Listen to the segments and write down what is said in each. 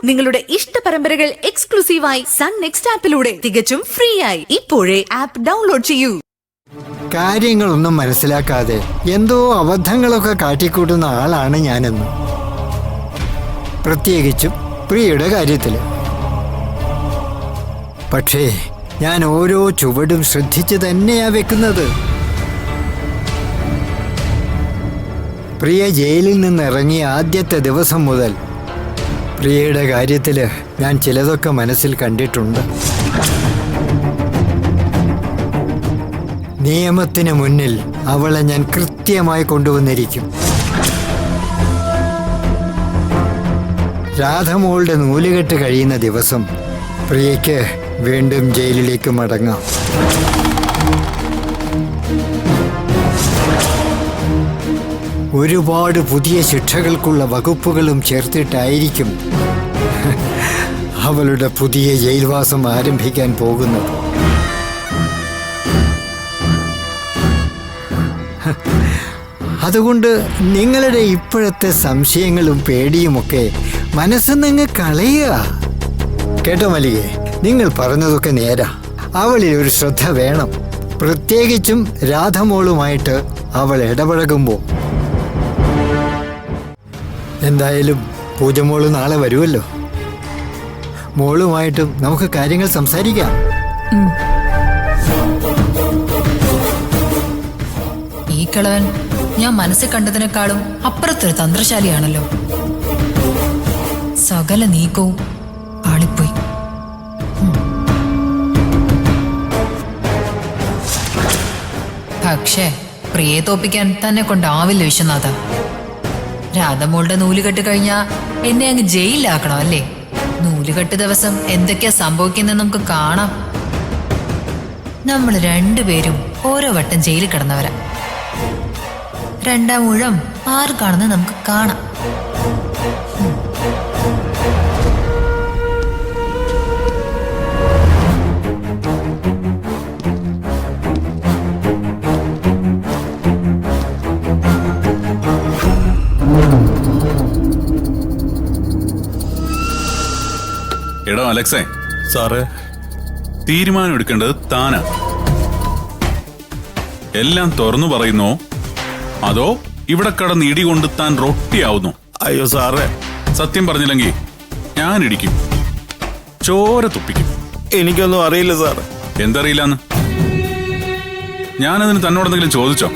നിങ്ങളുടെ ഇഷ്ട പരമ്പരകൾ എക്സ്ക്ലൂസീവായി സൺ നെക്സ്റ്റ് ആപ്പിലൂടെ തികച്ചും ഫ്രീ ആയി. ഇപ്പോഴേ ആപ്പ് ഡൗൺലോഡ് ചെയ്യൂ. കാര്യങ്ങളൊന്നും മനസ്സിലാക്കാതെ എന്തോ അബദ്ധങ്ങളൊക്കെ കാട്ടിക്കൂട്ടുന്ന ആളാണ് ഞാനെന്ന്, പ്രത്യേകിച്ചും പ്രിയയുടെ കാര്യത്തിൽ. പക്ഷേ ഞാൻ ഓരോ ചുവടും ശ്രദ്ധിച്ച് തന്നെയാ വെക്കുന്നത്. പ്രിയ ജയിലിൽ നിന്ന് ഇറങ്ങിയ ആദ്യത്തെ ദിവസം മുതൽ പ്രിയയുടെ കാര്യത്തിൽ ഞാൻ ചിലതൊക്കെ മനസ്സിൽ കണ്ടിട്ടുണ്ട്. നിയമത്തിന് മുന്നിൽ അവളെ ഞാൻ കൃത്യമായി കൊണ്ടുവന്നിരിക്കും. രാധമോളുടെ നൂലുകെട്ട് കഴിയുന്ന ദിവസം പ്രിയയ്ക്ക് വീണ്ടും ജയിലിലേക്ക് മടങ്ങാം. ഒരുപാട് പുതിയ ശിക്ഷകൾക്കുള്ള വകുപ്പുകളും ചേർത്തിട്ടായിരിക്കും അവളുടെ പുതിയ ജയിൽവാസം ആരംഭിക്കാൻ പോകുന്നത്. അതുകൊണ്ട് നിങ്ങളുടെ ഇപ്പോഴത്തെ സംശയങ്ങളും പേടിയുമൊക്കെ മനസ്സിൽ നിന്ന് കളയുക. കേട്ടോ മല്ലികേ, നിങ്ങൾ പറഞ്ഞതൊക്കെ നേരാ. അവളിൽ ഒരു ശ്രദ്ധ വേണം, പ്രത്യേകിച്ചും രാധമോളുമായിട്ട് അവൾ ഇടപഴകുമ്പോൾ. എന്തായാലും പൂജമോള് നാളെ വരുമല്ലോ. മോളുമായിട്ടും നമുക്ക് കാര്യങ്ങൾ സംസാരിക്കാം. ഈ കിളവൻ ഞാൻ മനസ്സിൽ കണ്ടതിനേക്കാളും അപ്പുറത്തൊരു തന്ത്രശാലിയാണല്ലോ. സകല നീക്കവും പാളിപ്പോയി. പക്ഷേ പ്രിയെ തോപ്പിക്കാൻ തന്നെ കൊണ്ടാവില്ല വിശ്വനാഥ. രാധമോളുടെ നൂലുകെട്ട് കഴിഞ്ഞാ എന്നെ അങ്ങ് ജയിലിലാക്കണം അല്ലേ? നൂലുകെട്ട് ദിവസം എന്തൊക്കെയാ സംഭവിക്കുന്നത് നമുക്ക് കാണാം. നമ്മൾ രണ്ടുപേരും ഓരോ വട്ടം ജയിലിൽ കിടന്നവരാ. രണ്ടാം ഊഴം ആർക്കാണെന്ന് നമുക്ക് കാണാം. എടോ അലക്സേ. സാറേ, തീരുമാനം എടുക്കേണ്ടത് താനാ. എല്ലാം തുറന്നു പറയുന്നോ അതോ ഇവിടെ കടന്ന് ഇടികൊണ്ട് താൻ റൊട്ടിയാവുന്നു? അയ്യോ സാറേ, സത്യം പറഞ്ഞില്ലെങ്കിൽ ഞാൻ ഇടിക്കും, ചോര തുപ്പിക്കും. എനിക്കൊന്നും അറിയില്ല സാറേ. എന്തറിയില്ലാന്ന്? ഞാനതിന് തന്നോടെന്തെങ്കിലും ചോദിച്ചോ?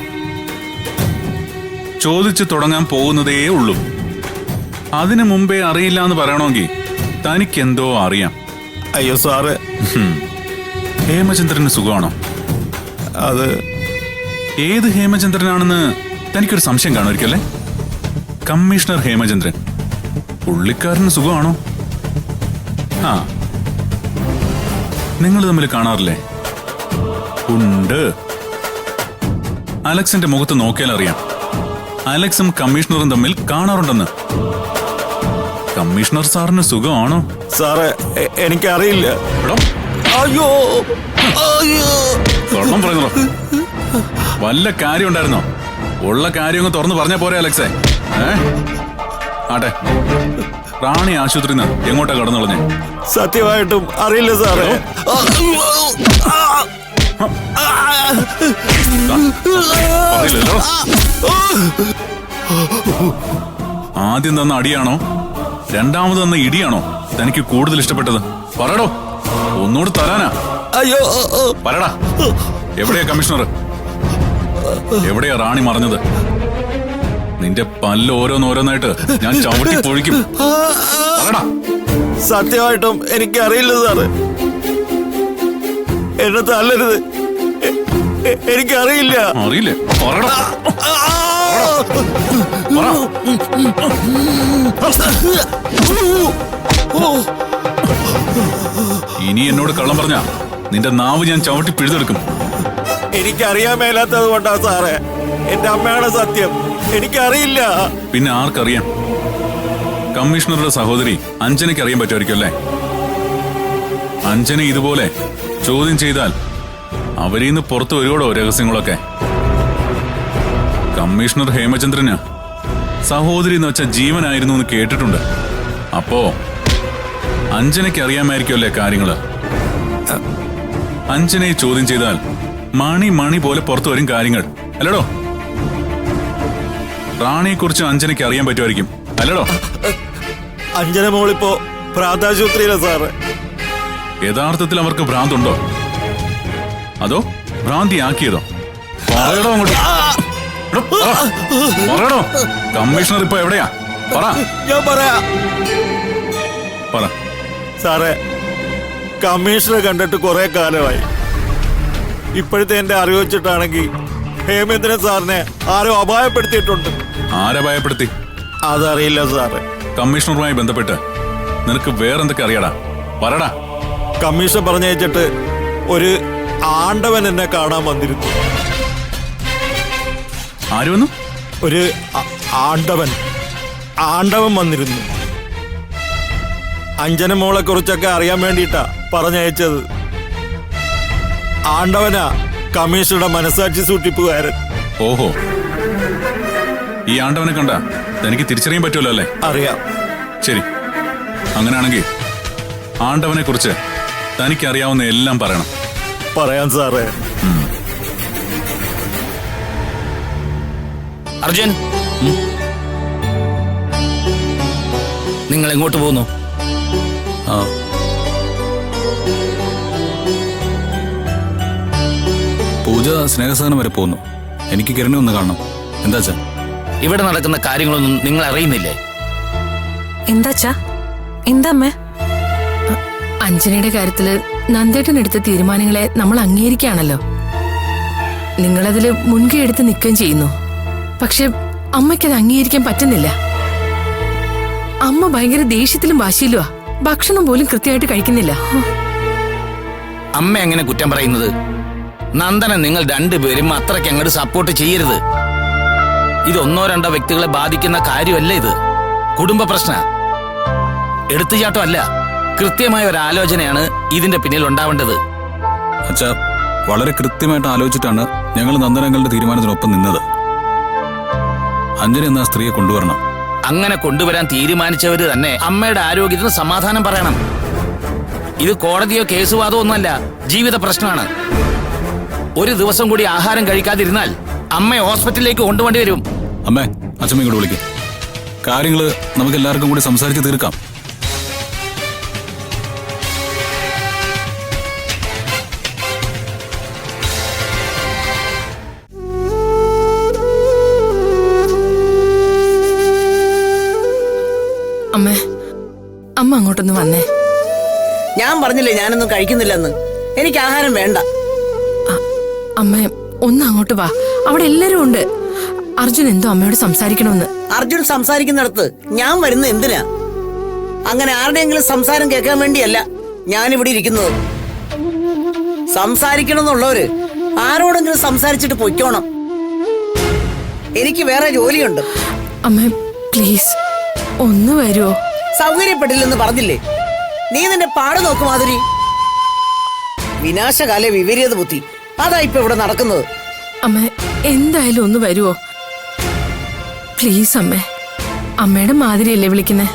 ചോദിച്ചു തുടങ്ങാൻ പോകുന്നതേ ഉള്ളൂ. അതിനു മുമ്പേ അറിയില്ല എന്ന് പറയണമെങ്കിൽ തനിക്കെന്തോ അറിയാം. അയ്യോ സാറേ, ഹേമചന്ദ്രന് സുഖമാണോ? അത് ഏത് ഹേമചന്ദ്രനാണെന്ന് തനിക്കൊരു സംശയം കാണുമായിരിക്കല്ലേ? കമ്മീഷണർ ഹേമചന്ദ്രൻ. പുള്ളിക്കാരന് സുഖമാണോ? ആ, നിങ്ങൾ തമ്മിൽ കാണാറില്ലേ? ഉണ്ട്. അലക്സിന്റെ മുഖത്ത് നോക്കിയാൽ അറിയാം, അലക്സും കമ്മീഷണറും തമ്മിൽ കാണാറുണ്ടെന്ന്. കമ്മീഷണർ സാറിന് സുഖമാണോ? സാറേ, എനിക്കറിയില്ല. അയ്യോ തുറന്നു പറയുന്നോ? വല്ല കാര്യം ഉണ്ടായിരുന്നോ? ഉള്ള കാര്യം അങ്ങ് തുറന്നു പറഞ്ഞാ പോരെ അലക്സേ? ആട്ടെ, റാണി ആശുപത്രിയിൽ നിന്ന് എങ്ങോട്ടാ കടന്നു കളഞ്ഞേ? സത്യമായിട്ടും അറിയില്ല സാറേ. അറിയില്ലല്ലോ. ആദ്യം തന്ന അടിയാണോ രണ്ടാമത് തന്ന ഇടിയാണോ തനിക്ക് കൂടുതൽ ഇഷ്ടപ്പെട്ടത്? പറയടോ, ഒന്നുകൂടെ തരാനാ. അയ്യോ പറയടാ, എവിടെയാ കമ്മീഷണർ? എവിടെയാ റാണി മറഞ്ഞത്? നിന്റെ പല്ല് ഓരോന്നോരോന്നായിട്ട് ഞാൻ ചവിട്ടി പൊഴിക്കും. പറയടാ. സത്യമായിട്ടും എനിക്കറിയില്ല സാറേ. എന്നെ തല്ലരുത്, എനിക്കറിയില്ല. അറിയില്ലേ? പറയടാ. ഇനി എന്നോട് കള്ളം പറഞ്ഞ നിന്റെ നാവ് ഞാൻ ചവിട്ടി പിഴുതെടുക്കും. എനിക്കറിയാൻ മേലാത്തത് കൊണ്ടാ സാറേ. എന്റെ അമ്മയാണ് സത്യം, എനിക്കറിയില്ല. പിന്നെ ആർക്കറിയാം? കമ്മീഷണറുടെ സഹോദരി അഞ്ജനയ്ക്ക് അറിയാൻ പറ്റുമായിരിക്കും അല്ലേ? അഞ്ജന ഇതുപോലെ ചോദ്യം ചെയ്താൽ അവരിൽ നിന്ന് പുറത്തു വരുവോടോ രഹസ്യങ്ങളൊക്കെ? കമ്മീഷണർ ഹേമചന്ദ്രന് സഹോദരി എന്ന് വെച്ച ജീവനായിരുന്നു എന്ന് കേട്ടിട്ടുണ്ട്. അപ്പോ അഞ്ജനയ്ക്ക് അറിയാമായിരിക്കുമല്ലേ കാര്യങ്ങള്. അഞ്ജനയെ ചോദ്യം ചെയ്താൽ മണി പോലെ പുറത്തു വരും കാര്യങ്ങൾ അല്ലടോ. റാണിയെ കുറിച്ച് അഞ്ജനയ്ക്ക് അറിയാൻ പറ്റുമായിരിക്കും അല്ലടോ. അഞ്ജന മോളിപ്പോ പ്രാന്താശുപത്രിയില്ല സാറ്. യഥാർത്ഥത്തിൽ അവർക്ക് ഭ്രാന്തുണ്ടോ അതോ ഭ്രാന്തിയാക്കിയതോ? പറയടോ അങ്ങോട്ട്. എടോ, പറയടോ. കമ്മീഷണർ ഇപ്പൊ എവിടെയാ? ഞാൻ പറയാ പറ. സാറേ, കമ്മീഷണറെ കണ്ടിട്ട് കുറെ കാലമായി. ഇപ്പോഴത്തെ എന്റെ അറിവ് വെച്ചിട്ടാണെങ്കിൽ ഹേമേന്ദ്രൻ സാറിനെ ആരോ അപായപ്പെടുത്തിയിട്ടുണ്ട്. ആരെ ഭയപ്പെടുത്തി? അതറിയില്ല സാറേ. കമ്മീഷണറുമായി ബന്ധപ്പെട്ട് നിനക്ക് വേറെന്തൊക്കെ അറിയാടാ? പറടാ. കമ്മീഷൻ പറഞ്ഞയച്ചിട്ട് ഒരു ആണ്ടവൻ എന്നെ കാണാൻ വന്നിരുന്നു. ആര് വന്നു? ഒരു ആണ്ടവൻ വന്നിരുന്നു. അഞ്ജന മോളെ കുറിച്ചൊക്കെ അറിയാൻ വേണ്ടിയിട്ടാ പറഞ്ഞയച്ചത്. ആണ്ടവനാ കമ്മീഷണറുടെ മനസാക്ഷി സൂക്ഷിപ്പുകാരൻ. ഓഹോ, ഈ ആണ്ടവനെ കണ്ട തനിക്ക് തിരിച്ചറിയാൻ പറ്റുമല്ലോ അല്ലേ? അറിയാം. ശരി, അങ്ങനെയാണെങ്കിൽ ആണ്ടവനെ കുറിച്ച് തനിക്ക് അറിയാവുന്ന എല്ലാം പറയണം. പറയാൻ സാറേ. അർജുൻ, നിങ്ങൾ എങ്ങോട്ട് പോകുന്നു? പൂജ സ്നേഹസഹനം വരെ പോകുന്നു. എനിക്ക് കിരണി ഒന്ന് കാണണം. എന്താച്ചാ? ഇവിടെ നടക്കുന്ന കാര്യങ്ങളൊന്നും നിങ്ങൾ അറിയുന്നില്ലേ? എന്താച്ചാ? എന്താ അമ്മേ? അഞ്ജനയുടെ കാര്യത്തില് നന്ദേട്ടൻ എടുത്ത തീരുമാനങ്ങളെ നമ്മൾ അംഗീകരിക്കുകയാണല്ലോ. നിങ്ങളതില് മുൻകൈ എടുത്ത് നിൽക്കുകയും ചെയ്യുന്നു. പക്ഷെ അമ്മയ്ക്കത് അംഗീകരിക്കാൻ പറ്റുന്നില്ല. അമ്മ ഭയങ്കര ദേഷ്യത്തിലും വാശിയിലുവാ. ഭക്ഷണം പോലും കൃത്യമായിട്ട് കഴിക്കുന്നില്ല. അമ്മ എങ്ങനെ കുറ്റം പറയുന്നത്? നന്ദനെ നിങ്ങൾ രണ്ടുപേരും അത്രയ്ക്ക് അങ്ങോട്ട് സപ്പോർട്ട് ചെയ്യരുത്. ഇത് ഒന്നോ രണ്ടോ വ്യക്തികളെ ബാധിക്കുന്ന കാര്യമല്ല. ഇത് കുടുംബ പ്രശ്ന, എടുത്തുചാട്ടമല്ല. കൃത്യമായ ഒരു ആലോചനയാണ് ഇതിന്റെ പിന്നിൽ ഉണ്ടാവേണ്ടത്. അച്ഛാ, വളരെ കൃത്യമായിട്ട് ആലോചിച്ചിട്ടാണ് ഞങ്ങൾ നന്ദനങ്ങളുടെ തീരുമാനത്തിനൊപ്പം നിന്നത്. അഞ്ജന എന്ന സ്ത്രീയെ കൊണ്ടുവരണം. അങ്ങനെ കൊണ്ടുവരാൻ തീരുമാനിച്ചവര് തന്നെ അമ്മയുടെ ആരോഗ്യത്തിന് സമാധാനം പറയണം. ഇത് കോടതിയോ കേസുവാദമോ ഒന്നുമല്ല, ജീവിത പ്രശ്നമാണ്. ഒരു ദിവസം കൂടി ആഹാരം കഴിക്കാതിരുന്നാൽ അമ്മയെ ഹോസ്പിറ്റലിലേക്ക് കൊണ്ടുപോണ്ടി വരും. അമ്മേ, അച്ഛമ്മയും കൂടെ വിളിക്കും. കാര്യങ്ങള് നമുക്ക് എല്ലാവർക്കും കൂടി സംസാരിച്ച് തീർക്കാം. അമ്മേ, അമ്മ അങ്ങോട്ടൊന്ന് വന്നേ. ഞാൻ പറഞ്ഞില്ലേ ഞാനൊന്നും കഴിക്കുന്നില്ലെന്ന്. എനിക്ക് ആഹാരം വേണ്ട. അമ്മേ, ഒന്ന് അങ്ങോട്ട് വാ. അവിടെ എല്ലാരും ഉണ്ട്. അർജുൻ എന്തോ അമ്മയോട് സംസാരിക്കണമെന്ന്. അർജുൻ സംസാരിക്കുന്നിടത്ത് ഞാൻ വരുന്നത് എന്തിനാ? അങ്ങനെ ആരുടെയെങ്കിലും സംസാരം കേൾക്കാൻ വേണ്ടിയല്ല ഞാനിവിടെ ഇരിക്കുന്നത്. സംസാരിക്കണമെന്നുള്ളവര് ആരോടെങ്കിലും സംസാരിച്ചിട്ട് പൊയ്ക്കോണം. എനിക്ക് വേറെ ജോലിയുണ്ട്. അമ്മേ പ്ലീസ് ഒന്ന് വരുമോ? സൗകര്യപ്പെട്ടില്ലെന്ന് പറഞ്ഞില്ലേ? നീ നിന്റെ പാട് നോക്ക് മാധുരി. വിനാശകാല വിപരീത ബുദ്ധി അതാ ഇപ്പൊ ഇവിടെ നടക്കുന്നത്. അമ്മ എന്തായാലും ഒന്ന് വരുമോ പ്ലീസ്? അമ്മേ, അമ്മയുടെ മാതിരിയല്ലേ വിളിക്കുന്നേ.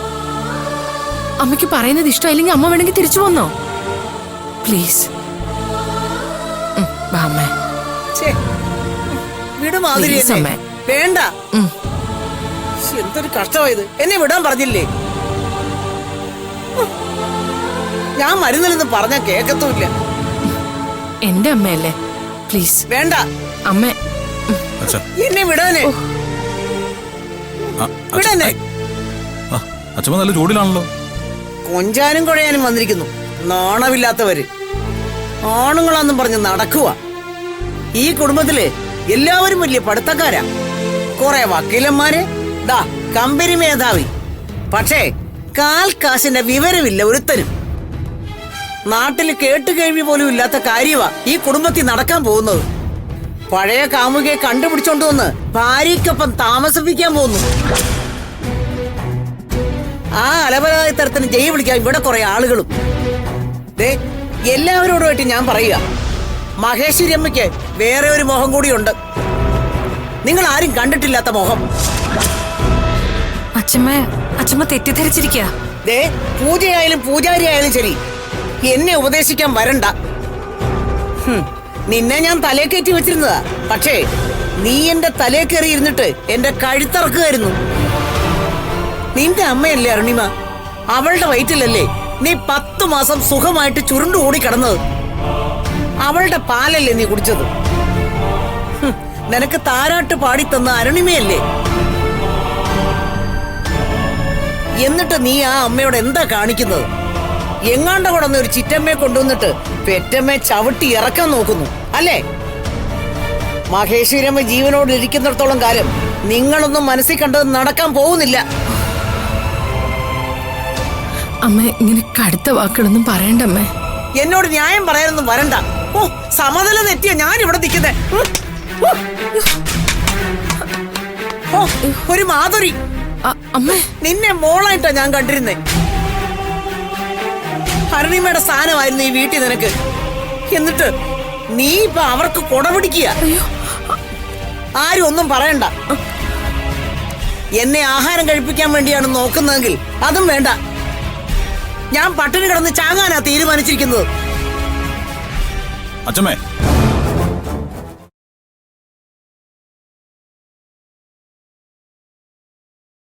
അമ്മയ്ക്ക് പറയുന്നത് ഇഷ്ടമായില്ലെങ്കിൽ അമ്മ വേണമെങ്കിൽ തിരിച്ചു വന്നോ പ്ലീസ്. അമ്മേ വിട് മാധുരി. Please, അമ്മേ. വേണ്ട. എന്തൊരു കഷ്ടമായത്. എന്നെ വിടാൻ പറഞ്ഞില്ലേ? ഞാൻ മരുന്നില്ലെന്ന് പറഞ്ഞാ കേക്കത്തുമില്ല. എന്റെ അമ്മയല്ലേ, പ്ലീസ് വേണ്ട. അമ്മ അച്ഛാ, എന്നെ വിടാനേ. വിടന്നെ. അച്ഛമ്മ നല്ല ചൂടിലാണല്ലോ. കൊഞ്ചാനും കുഴയാനും വന്നിരിക്കുന്നു നാണമില്ലാത്തവര്. ആണുങ്ങളാന്നും പറഞ്ഞ് നടക്കുക. ഈ കുടുംബത്തില് എല്ലാവരും വലിയ പഠിത്തക്കാരാ. കുറെ വക്കീലന്മാര്, ദാ കമ്പനി മേധാവി. പക്ഷേ കാൽ കാശിന്റെ വിവരമില്ല ഒരുത്തരും. നാട്ടിൽ കേട്ടുകേഴ്വി പോലും ഇല്ലാത്ത കാര്യമാ ഈ കുടുംബത്തിൽ നടക്കാൻ പോകുന്നത്. പഴയ കാമുകയെ കണ്ടുപിടിച്ചോണ്ട് വന്ന് ഭാര്യയ്ക്കൊപ്പം താമസിപ്പിക്കാൻ പോകുന്നു. ആ അലപരായ തരത്തിന് ജയ് വിളിക്കാൻ ഇവിടെ കുറെ ആളുകളും. എല്ലാവരോടുമായിട്ട് ഞാൻ പറയുക, മഹേശ്വരി അമ്മയ്ക്ക് വേറെ ഒരു മോഹം കൂടിയുണ്ട്. നിങ്ങൾ ആരും കണ്ടിട്ടില്ലാത്ത മോഹം. അച്ഛമ്മ തെറ്റിദ്ധരിച്ചിരിക്കുക. ദേ, പൂജയായാലും പൂജാരി ആയാലും ശരി, എന്നെ ഉപദേശിക്കാൻ വരണ്ട. നിന്നെ ഞാൻ തലേ കയറ്റി വെച്ചിരുന്നതാ. പക്ഷേ നീ എന്റെ തലേ കയറി ഇരുന്നിട്ട് എന്റെ കഴുത്തറക്കുമായിരുന്നു. നിന്റെ അമ്മയല്ലേ അരുണിമ? അവളുടെ വയറ്റിലല്ലേ നീ 10 മാസം സുഖമായിട്ട് ചുരുണ്ടുകൂടി കിടന്നത്? അവളുടെ പാലല്ലേ നീ കുടിച്ചത്? നിനക്ക് താരാട്ട് പാടിത്തന്ന അരുണിമയല്ലേ? എന്നിട്ട് നീ ആ അമ്മയോട് എന്താ കാണിക്കുന്നത്? എങ്ങാണ്ട കൊടന്ന് ഒരു ചിറ്റമ്മയെ കൊണ്ടുവന്നിട്ട് പെറ്റമ്മയെ ചവിട്ടി ഇറക്കാൻ നോക്കുന്നു അല്ലേ? മഹേശ്വരമ്മ ജീവനോട് ഇരിക്കുന്നിടത്തോളം കാലം നിങ്ങളൊന്നും മനസ്സിൽ കണ്ടത് നടക്കാൻ പോകുന്നില്ല. അമ്മ ഇങ്ങനെ കടുത്ത വാക്കുകളൊന്നും പറയണ്ടമ്മേ. എന്നോട് ന്യായം പറയാനൊന്നും വരണ്ട. ഓ, സമനില തെറ്റിയ ഞാൻ ഇവിടെ നിൽക്കുന്നേ. ഓ, ഒരു മാധുരി. അമ്മേ, നിന്നെ മോളായിട്ടാ ഞാൻ കണ്ടിരുന്നേ. അരുണിമയുടെ സ്ഥാനമായിരുന്നു ഈ വീട്ടിൽ നിനക്ക്. എന്നിട്ട് നീ ഇപ്പൊ അവർക്ക് കൊടപിടിക്കുക. ആരും ഒന്നും പറയണ്ട. എന്നെ ആഹാരം കഴിപ്പിക്കാൻ വേണ്ടിയാണ് നോക്കുന്നതെങ്കിൽ അതും വേണ്ട. ഞാൻ പട്ടിണി കിടന്ന് ചാങ്ങാനാ തീരുമാനിച്ചിരിക്കുന്നത്. അച്ഛമ്മേ